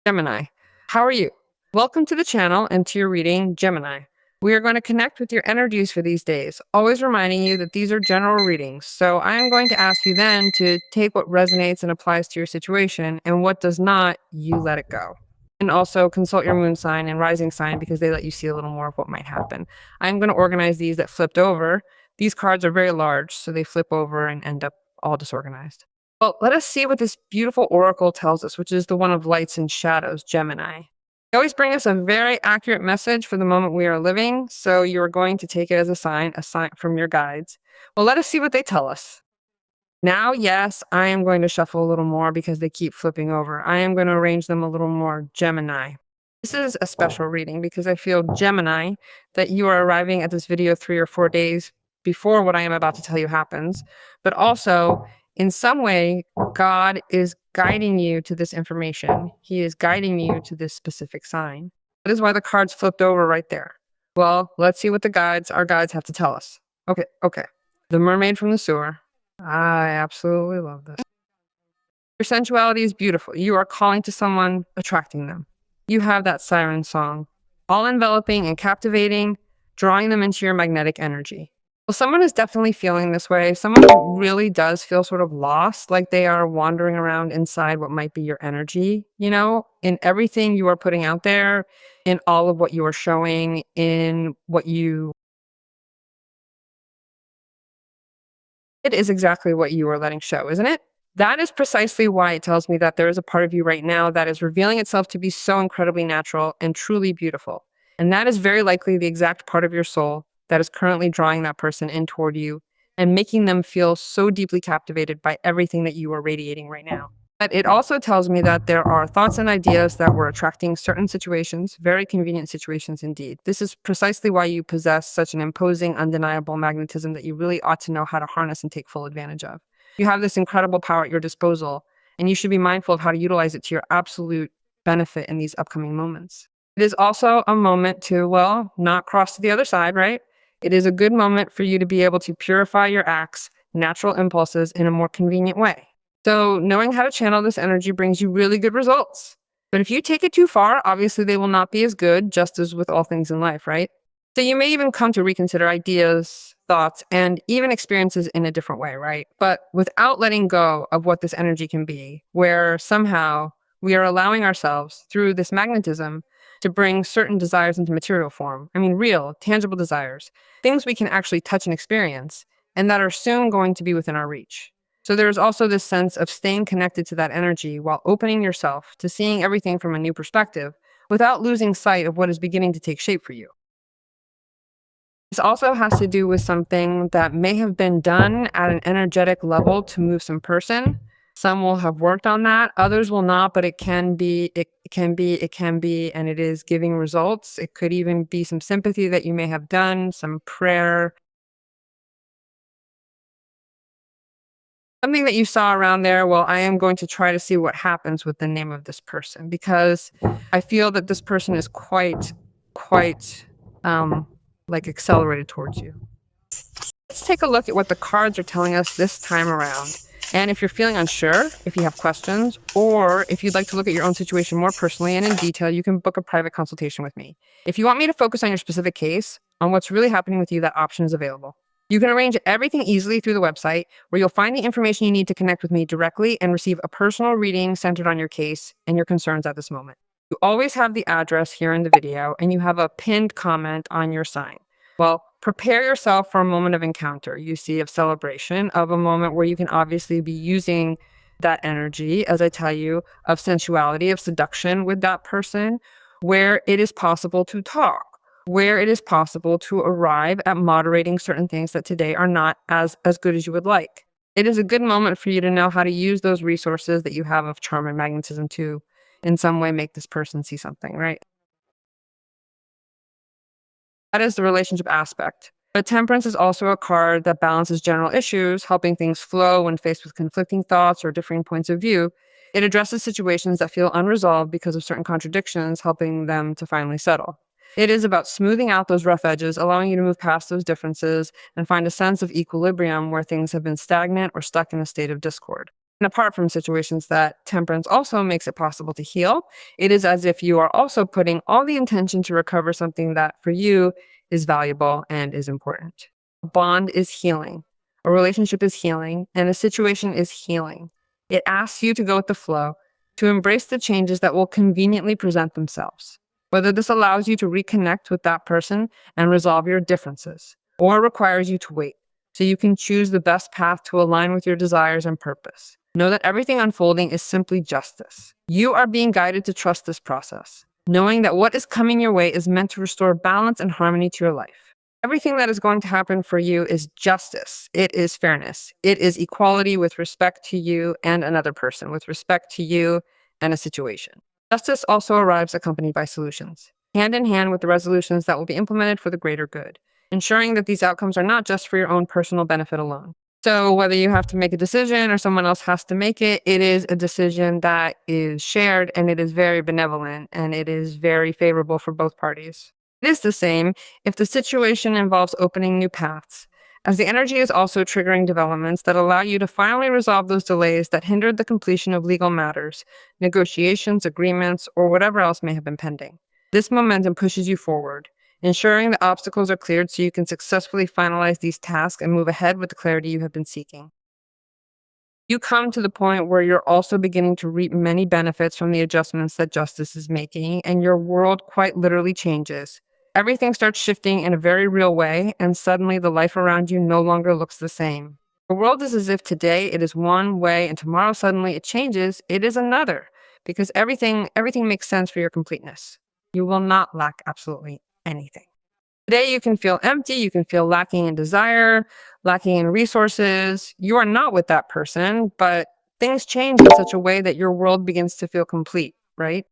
Gemini. How are you? Welcome to the channel and to your reading, Gemini. We are going to connect with your energies for these days, always reminding you that these are general readings. So I am going to ask you then to take what resonates and applies to your situation, and what does not, you let it go. And also consult your moon sign and rising sign because they let you see a little more of what might happen. I'm going to organize these that flipped over. These cards are very large, so they flip over and end up all disorganized. Well, let us see what this beautiful oracle tells us, which is the one of lights and shadows, Gemini. They always bring us a very accurate message for the moment we are living, so you are going to take it as a sign from your guides. Well, let us see what they tell us. Now, yes, I am going to shuffle a little more because they keep flipping over. I am going to arrange them a little more, Gemini. This is a special reading because I feel, Gemini, that you are arriving at this video 3 or 4 days before what I am about to tell you happens, but also in some way, God is guiding you to this information. He is guiding you to this specific sign. That is why the cards flipped over right there. Well, let's see what our guides have to tell us. Okay. The mermaid from the sewer. I absolutely love this. Your sensuality is beautiful. You are calling to someone, attracting them. You have that siren song, all enveloping and captivating, drawing them into your magnetic energy. Well, someone is definitely feeling this way. Someone who really does feel sort of lost, like they are wandering around inside what might be your energy, in everything you are putting out there, in all of what you are showing, in what you... It is exactly what you are letting show, isn't it? That is precisely why it tells me that there is a part of you right now that is revealing itself to be so incredibly natural and truly beautiful. And that is very likely the exact part of your soul that is currently drawing that person in toward you and making them feel so deeply captivated by everything that you are radiating right now. But it also tells me that there are thoughts and ideas that were attracting certain situations, very convenient situations indeed. This is precisely why you possess such an imposing, undeniable magnetism that you really ought to know how to harness and take full advantage of. You have this incredible power at your disposal, and you should be mindful of how to utilize it to your absolute benefit in these upcoming moments. It is also a moment to, well, not cross to the other side, right? It is a good moment for you to be able to purify your acts, natural impulses in a more convenient way. So knowing how to channel this energy brings you really good results. But if you take it too far, obviously they will not be as good, just as with all things in life, right? So you may even come to reconsider ideas, thoughts, and even experiences in a different way, right? But without letting go of what this energy can be, where somehow we are allowing ourselves, through this magnetism, to bring certain desires into material form. I mean, real, tangible desires, things we can actually touch and experience, and that are soon going to be within our reach. So there's also this sense of staying connected to that energy while opening yourself to seeing everything from a new perspective without losing sight of what is beginning to take shape for you. This also has to do with something that may have been done at an energetic level to move some person. Some will have worked on that, others will not, but it can be, and it is giving results. It could even be some sympathy that you may have done, some prayer. Something that you saw around there. Well, I am going to try to see what happens with the name of this person, because I feel that this person is quite, accelerated towards you. Let's take a look at what the cards are telling us this time around. And if you're feeling unsure, if you have questions, or if you'd like to look at your own situation more personally and in detail, you can book a private consultation with me. If you want me to focus on your specific case, on what's really happening with you, that option is available. You can arrange everything easily through the website, where you'll find the information you need to connect with me directly and receive a personal reading centered on your case and your concerns at this moment. You always have the address here in the video, and you have a pinned comment on your sign. Well, prepare yourself for a moment of encounter, you see, of celebration, of a moment where you can obviously be using that energy, as I tell you, of sensuality, of seduction with that person, where it is possible to talk, where it is possible to arrive at moderating certain things that today are not as good as you would like. It is a good moment for you to know how to use those resources that you have of charm and magnetism to, in some way, make this person see something, right? That is the relationship aspect. But Temperance is also a card that balances general issues, helping things flow when faced with conflicting thoughts or differing points of view. It addresses situations that feel unresolved because of certain contradictions, helping them to finally settle. It is about smoothing out those rough edges, allowing you to move past those differences and find a sense of equilibrium where things have been stagnant or stuck in a state of discord. And apart from situations that temperance also makes it possible to heal, it is as if you are also putting all the intention to recover something that for you is valuable and is important. A bond is healing, a relationship is healing, and a situation is healing. It asks you to go with the flow, to embrace the changes that will conveniently present themselves. Whether this allows you to reconnect with that person and resolve your differences, or requires you to wait so you can choose the best path to align with your desires and purpose. Know that everything unfolding is simply justice. You are being guided to trust this process, knowing that what is coming your way is meant to restore balance and harmony to your life. Everything that is going to happen for you is justice. It is fairness. It is equality with respect to you and another person, with respect to you and a situation. Justice also arrives accompanied by solutions, hand in hand with the resolutions that will be implemented for the greater good, ensuring that these outcomes are not just for your own personal benefit alone. So whether you have to make a decision or someone else has to make it, it is a decision that is shared and it is very benevolent and it is very favorable for both parties. It is the same if the situation involves opening new paths, as the energy is also triggering developments that allow you to finally resolve those delays that hindered the completion of legal matters, negotiations, agreements, or whatever else may have been pending. This momentum pushes you forward, ensuring the obstacles are cleared so you can successfully finalize these tasks and move ahead with the clarity you have been seeking. You come to the point where you're also beginning to reap many benefits from the adjustments that justice is making, and your world quite literally changes. Everything starts shifting in a very real way, and suddenly the life around you no longer looks the same. The world is as if today it is one way and tomorrow suddenly it changes, it is another, because everything makes sense for your completeness. You will not lack absolutely anything. Today, you can feel empty, you can feel lacking in desire, lacking in resources. You are not with that person, but things change in such a way that your world begins to feel complete, right?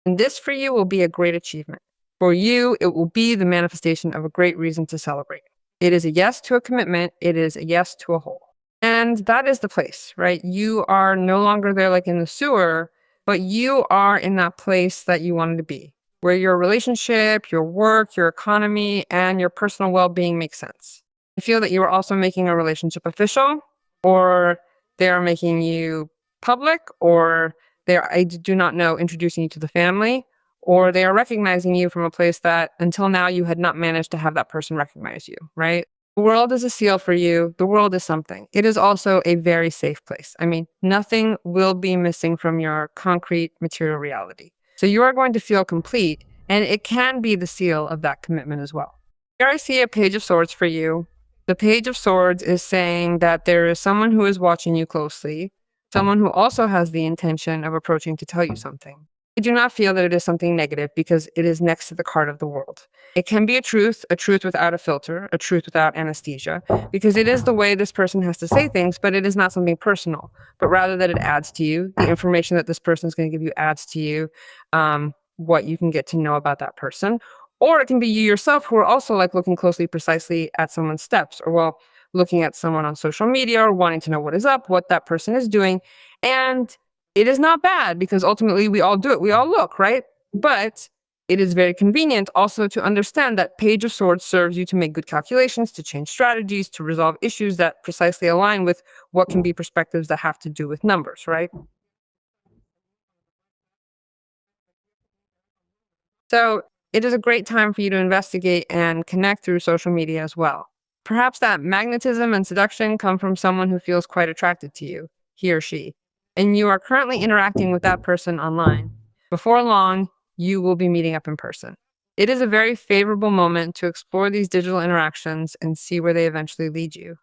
And this for you will be a great achievement. For you, it will be the manifestation of a great reason to celebrate. It is a yes to a commitment, it is a yes to a whole. And that is the place, right? You are no longer there like in the sewer, but you are in that place that you wanted to be, where your relationship, your work, your economy, and your personal well being make sense. I feel that you are also making a relationship official, or they are making you public, or they are, I do not know, introducing you to the family, or they are recognizing you from a place that until now you had not managed to have that person recognize you, right? The world is a seal for you. The world is something. It is also a very safe place. I mean, nothing will be missing from your concrete material reality. So you are going to feel complete, and it can be the seal of that commitment as well. Here I see a page of swords for you. The page of swords is saying that there is someone who is watching you closely, someone who also has the intention of approaching to tell you something. I do not feel that it is something negative because it is next to the card of the world. It can be a truth without a filter, a truth without anesthesia, because it is the way this person has to say things, but it is not something personal, but rather that it adds to you. The information that this person is going to give you adds to you what you can get to know about that person. Or it can be you yourself who are also like looking closely, precisely at someone's steps, or well, looking at someone on social media or wanting to know what is up, what that person is doing. And it is not bad because ultimately we all do it. We all look, right? But it is very convenient also to understand that Page of Swords serves you to make good calculations, to change strategies, to resolve issues that precisely align with what can be perspectives that have to do with numbers, right? So it is a great time for you to investigate and connect through social media as well. Perhaps that magnetism and seduction come from someone who feels quite attracted to you, he or she, and you are currently interacting with that person online. Before long, you will be meeting up in person. It is a very favorable moment to explore these digital interactions and see where they eventually lead you.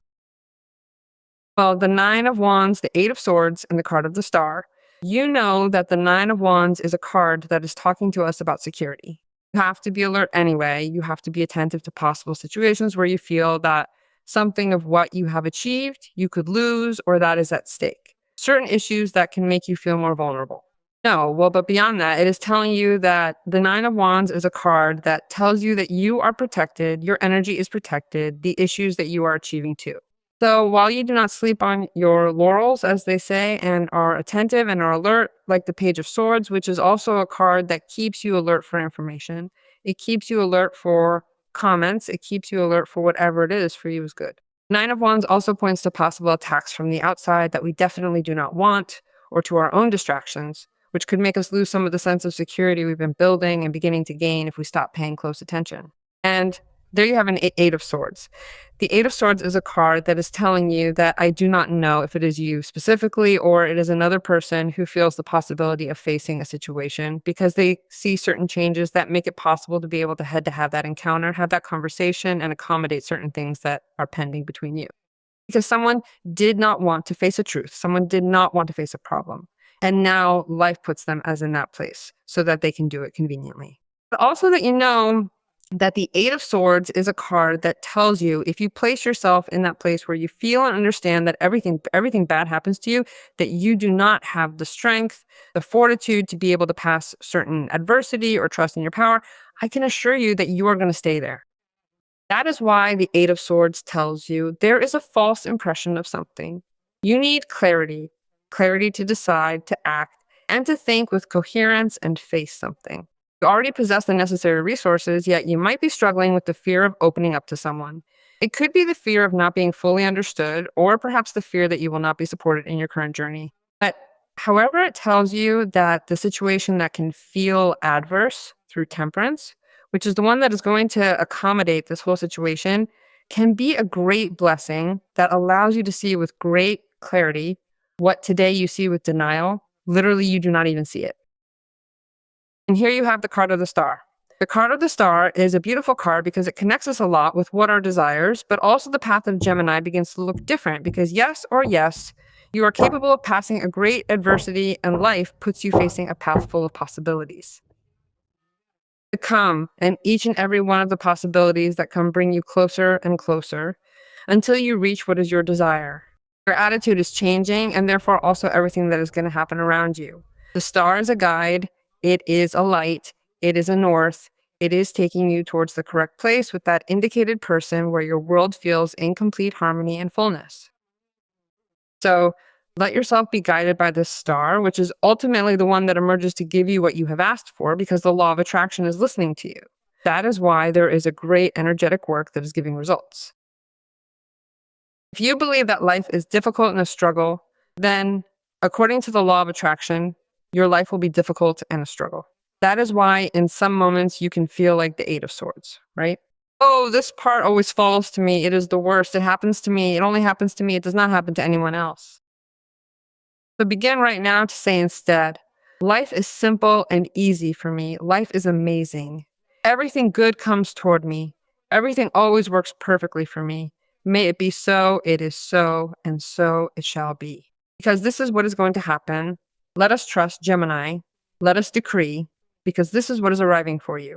Well, the Nine of Wands, the Eight of Swords, and the card of the Star, you know that the Nine of Wands is a card that is talking to us about security. You have to be alert anyway. You have to be attentive to possible situations where you feel that something of what you have achieved you could lose or that is at stake. Certain issues that can make you feel more vulnerable. No, well, but beyond that, it is telling you that the Nine of Wands is a card that tells you that you are protected, your energy is protected, the issues that you are achieving too. So while you do not sleep on your laurels, as they say, and are attentive and are alert, like the Page of Swords, which is also a card that keeps you alert for information, it keeps you alert for comments, it keeps you alert for whatever it is for you is good. Nine of Wands also points to possible attacks from the outside that we definitely do not want, or to our own distractions, which could make us lose some of the sense of security we've been building and beginning to gain if we stop paying close attention. And there you have an Eight of Swords. The Eight of Swords is a card that is telling you that I do not know if it is you specifically or it is another person who feels the possibility of facing a situation because they see certain changes that make it possible to be able to have that encounter, have that conversation, and accommodate certain things that are pending between you. Because someone did not want to face a truth, someone did not want to face a problem. And now life puts them as in that place so that they can do it conveniently. But also that you know that the Eight of Swords is a card that tells you if you place yourself in that place where you feel and understand that everything bad happens to you, that you do not have the strength, the fortitude to be able to pass certain adversity or trust in your power, I can assure you that you are going to stay there. That is why the Eight of Swords tells you there is a false impression of something. You need clarity, clarity to decide, to act, and to think with coherence and face something. You already possess the necessary resources, yet you might be struggling with the fear of opening up to someone. It could be the fear of not being fully understood, or perhaps the fear that you will not be supported in your current journey. But however, it tells you that the situation that can feel adverse through temperance, which is the one that is going to accommodate this whole situation, can be a great blessing that allows you to see with great clarity what today you see with denial. Literally, you do not even see it. And here you have the card of the star. The card of the star is a beautiful card because it connects us a lot with what our desires, but also the path of Gemini begins to look different because yes, you are capable of passing a great adversity and life puts you facing a path full of possibilities. To come, and each and every one of the possibilities that come bring you closer and closer until you reach what is your desire. Your attitude is changing, and therefore also everything that is going to happen around you. The star is a guide, it is a light, it is a north, it is taking you towards the correct place with that indicated person where your world feels in complete harmony and fullness. So let yourself be guided by this star, which is ultimately the one that emerges to give you what you have asked for because the law of attraction is listening to you. That is why there is a great energetic work that is giving results. If you believe that life is difficult and a struggle, then according to the law of attraction, your life will be difficult and a struggle. That is why in some moments you can feel like the Eight of Swords, right? Oh, this part always falls to me. It is the worst. It happens to me. It only happens to me. It does not happen to anyone else. So begin right now to say instead, life is simple and easy for me. Life is amazing. Everything good comes toward me. Everything always works perfectly for me. May it be so, it is so, and so it shall be. Because this is what is going to happen. Let us trust Gemini. Let us decree, because this is what is arriving for you.